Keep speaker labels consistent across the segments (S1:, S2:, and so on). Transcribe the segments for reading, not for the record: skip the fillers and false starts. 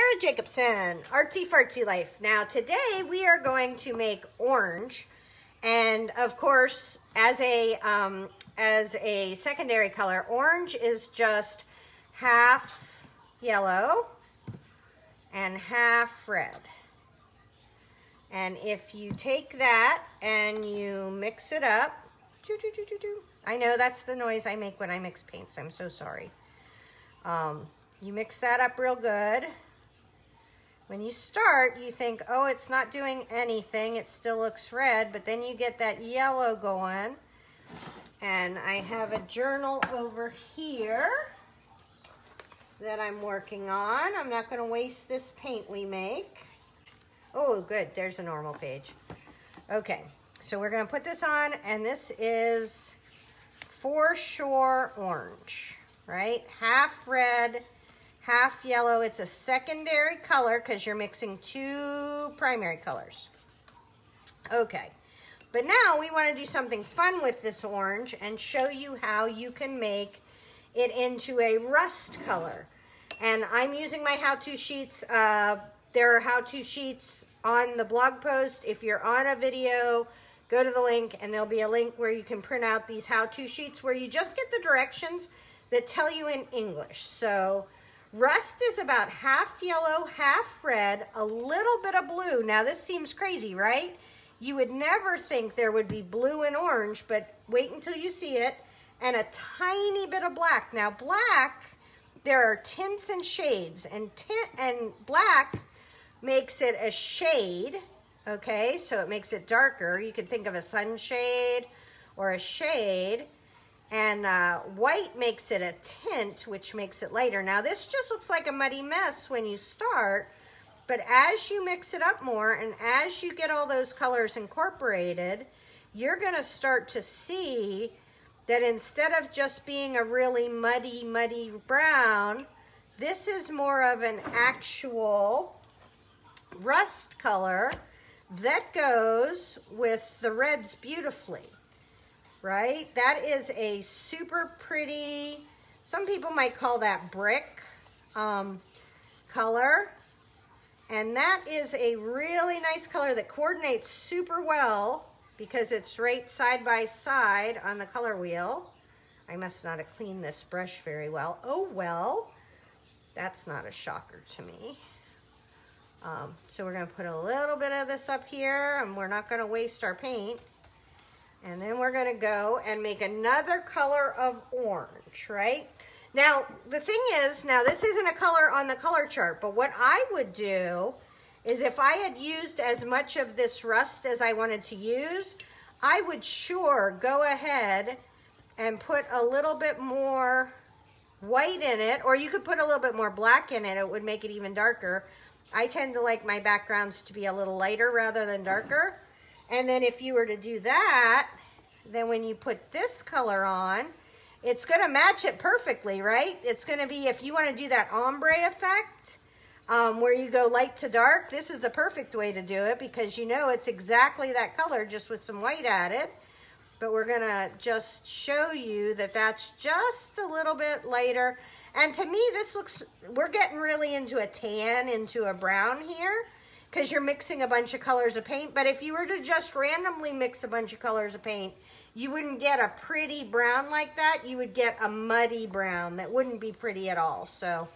S1: Sarah Jacobson, Artsy Fartsy Life. Now today we are going to make orange, and of course as a secondary color, orange is just half yellow and half red. And if you take that and you mix it up, I know that's the noise I make when I mix paints, I'm so sorry. You mix that up real good. When you start, you think, oh, it's not doing anything. It still looks red, but then you get that yellow going. And I have a journal over here that I'm working on. I'm not going to waste this paint we make. Oh, good. There's a normal page. Okay, so we're going to put this on, and this is Foreshore Orange, right? Half red, half yellow. It's a secondary color because you're mixing two primary colors. Okay, but now we want to do something fun with this orange and show you how you can make it into a rust color. And I'm using my how-to sheets. There are how-to sheets on the blog post. If you're on a video, go to the link and there'll be a link where you can print out these how-to sheets where you just get the directions that tell you in English. So rust is about half yellow, half red, a little bit of blue. Now this seems crazy, right? You would never think there would be blue and orange, but wait until you see it. And a tiny bit of black. Now black, there are tints and shades, and black makes it a shade, okay? So it makes it darker. You could think of a sunshade or a shade. And white makes it a tint, which makes it lighter. Now this just looks like a muddy mess when you start, but as you mix it up more and as you get all those colors incorporated, you're gonna start to see that instead of just being a really muddy brown, this is more of an actual rust color that goes with the reds beautifully. Right? That is a super pretty, some people might call that brick color. And that is a really nice color that coordinates super well because it's right side by side on the color wheel. I must not have cleaned this brush very well. Oh well, that's not a shocker to me. So we're going to put a little bit of this up here, and we're not going to waste our paint. And then we're going to go and make another color of orange, right? Now, the thing is, now this isn't a color on the color chart, but what I would do is if I had used as much of this rust as I wanted to use, I would sure go ahead and put a little bit more white in it, or you could put a little bit more black in it. It would make it even darker. I tend to like my backgrounds to be a little lighter rather than darker. And then if you were to do that, then when you put this color on, it's going to match it perfectly, right? It's going to be, if you want to do that ombre effect, where you go light to dark, this is the perfect way to do it because you know it's exactly that color just with some white added. But we're going to just show you that that's just a little bit lighter. And to me, this looks, we're getting really into a tan, into a brown here, because you're mixing a bunch of colors of paint. But if you were to just randomly mix a bunch of colors of paint, you wouldn't get a pretty brown like that. You would get a muddy brown that wouldn't be pretty at all. So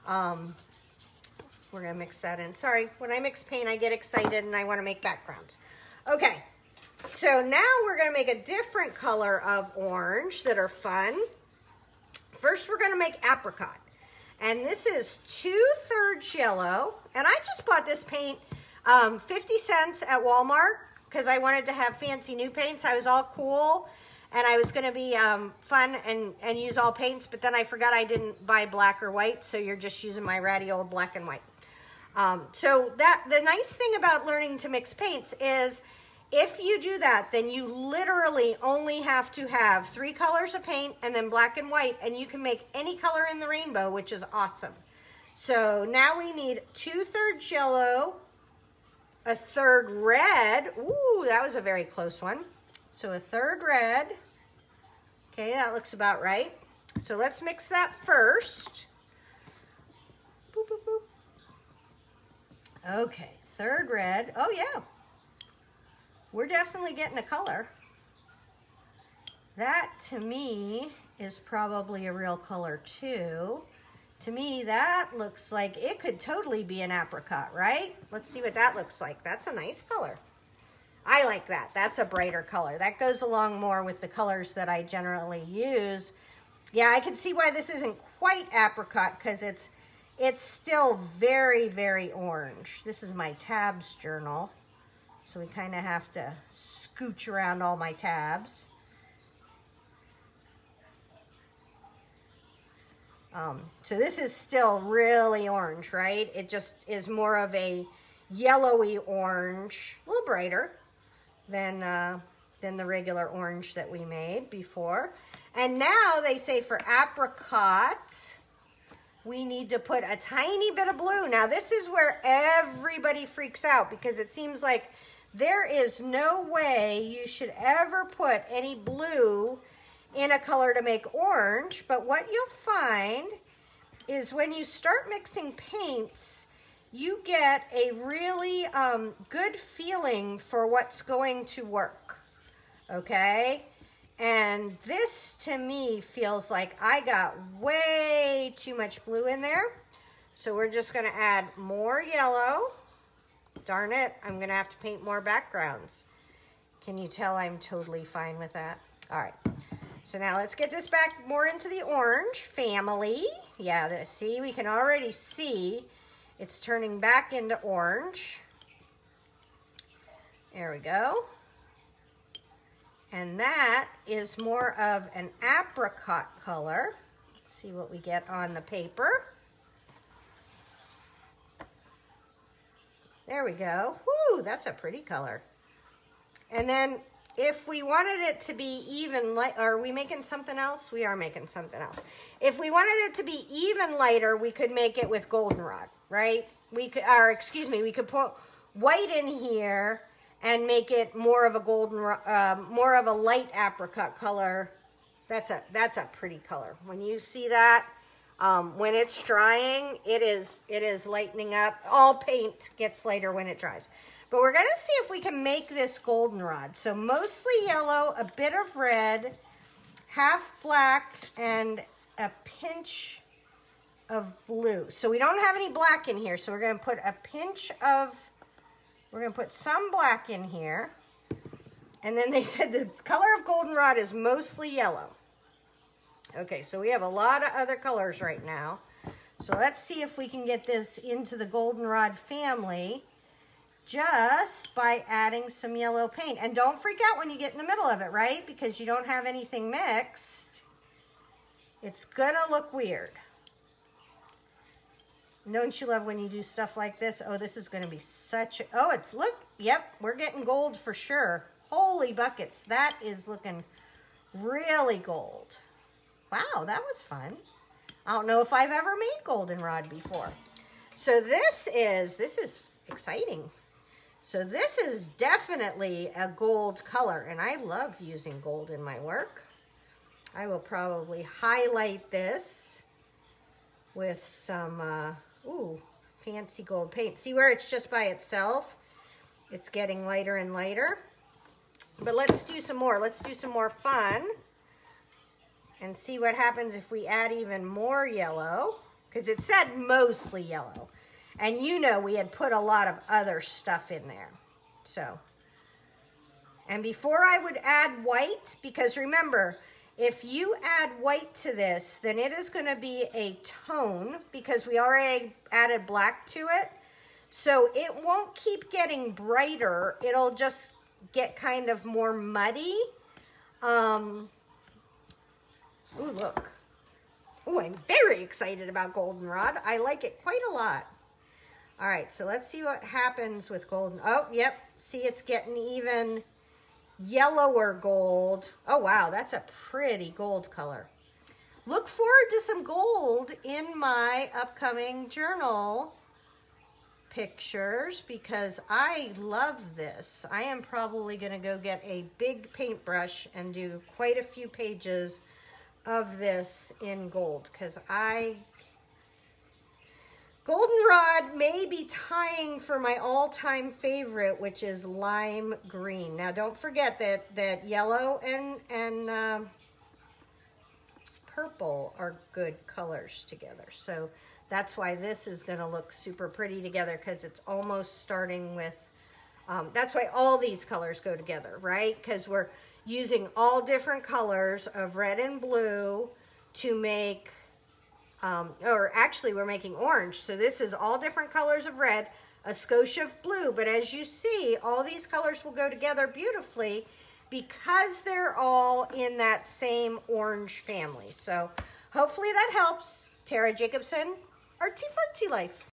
S1: we're gonna mix that in. Sorry, when I mix paint, I get excited and I wanna make backgrounds. Okay, so now we're gonna make a different color of orange that are fun. First, we're gonna make apricot. And this is 2/3 yellow. And I just bought this paint 50 cents at Walmart because I wanted to have fancy new paints. I was all cool and I was going to be fun and use all paints, but then I forgot I didn't buy black or white, so you're just using my ratty old black and white. So the nice thing about learning to mix paints is if you do that, then you literally only have to have 3 colors of paint and then black and white, and you can make any color in the rainbow, which is awesome. So now we need 2/3 yellow, 1/3 red. Ooh, that was a very close one. So 1/3 red. Okay, that looks about right. So let's mix that first. Boop, boop, boop. Okay, third red. Oh yeah, we're definitely getting a color. That to me is probably a real color too. To me, that looks like it could totally be an apricot, right? Let's see what that looks like. That's a nice color. I like that. That's a brighter color. That goes along more with the colors that I generally use. Yeah, I can see why this isn't quite apricot because it's still very, very orange. This is my tabs journal, so we kind of have to scooch around all my tabs. So this is still really orange, right? It just is more of a yellowy orange, a little brighter than the regular orange that we made before. And now they say for apricot, we need to put a tiny bit of blue. Now this is where everybody freaks out because it seems like there is no way you should ever put any blue in a color to make orange, but what you'll find is when you start mixing paints, you get a really good feeling for what's going to work, okay? And this to me feels like I got way too much blue in there, so we're just gonna add more yellow. Darn it, I'm gonna have to paint more backgrounds. Can you tell I'm totally fine with that? All right. So now let's get this back more into the orange family. Yeah, see, we can already see it's turning back into orange. There we go. And that is more of an apricot color. Let's see what we get on the paper. There we go. Woo, that's a pretty color. And then if we wanted it to be even light, are we making something else? We are making something else. If we wanted it to be even lighter, we could make it with goldenrod, right? We could, or excuse me, we could put white in here and make it more of a more of a light apricot color. That's a pretty color. When you see that, when it's drying, it is lightening up. All paint gets lighter when it dries. But we're gonna see if we can make this goldenrod. So mostly yellow, a bit of red, half black, and a pinch of blue. So we don't have any black in here, so we're gonna put a pinch of, we're gonna put some black in here. And then they said the color of goldenrod is mostly yellow. Okay, so we have a lot of other colors right now. So let's see if we can get this into the goldenrod family just by adding some yellow paint. And don't freak out when you get in the middle of it, right? Because you don't have anything mixed. It's gonna look weird. Don't you love when you do stuff like this? Oh, this is gonna be such a, oh, it's, look, yep, we're getting gold for sure. Holy buckets, that is looking really gold. Wow, that was fun. I don't know if I've ever made goldenrod before. So this is exciting. So this is definitely a gold color, and I love using gold in my work. I will probably highlight this with some, ooh, fancy gold paint. See where it's just by itself? It's getting lighter and lighter. But let's do some more. Let's do some more fun and see what happens if we add even more yellow, because it said mostly yellow. And you know we had put a lot of other stuff in there. So, and before I would add white, because remember, if you add white to this, then it is going to be a tone, because we already added black to it. So it won't keep getting brighter. It'll just get kind of more muddy. Ooh, look. Ooh, I'm very excited about goldenrod. I like it quite a lot. All right, so let's see what happens with golden. Oh, yep. See, it's getting even yellower gold. Oh, wow, that's a pretty gold color. Look forward to some gold in my upcoming journal pictures because I love this. I am probably going to go get a big paintbrush and do quite a few pages of this in gold because I Goldenrod may be tying for my all-time favorite, which is lime green. Now, don't forget that yellow and purple are good colors together. So that's why this is going to look super pretty together, because it's almost starting with, that's why all these colors go together, right? Because we're using all different colors of red and blue to make, or actually we're making orange. So this is all different colors of red, a skosh of blue. But as you see, all these colors will go together beautifully because they're all in that same orange family. So hopefully that helps. Tara Jacobson, Artsy Fartsy Life.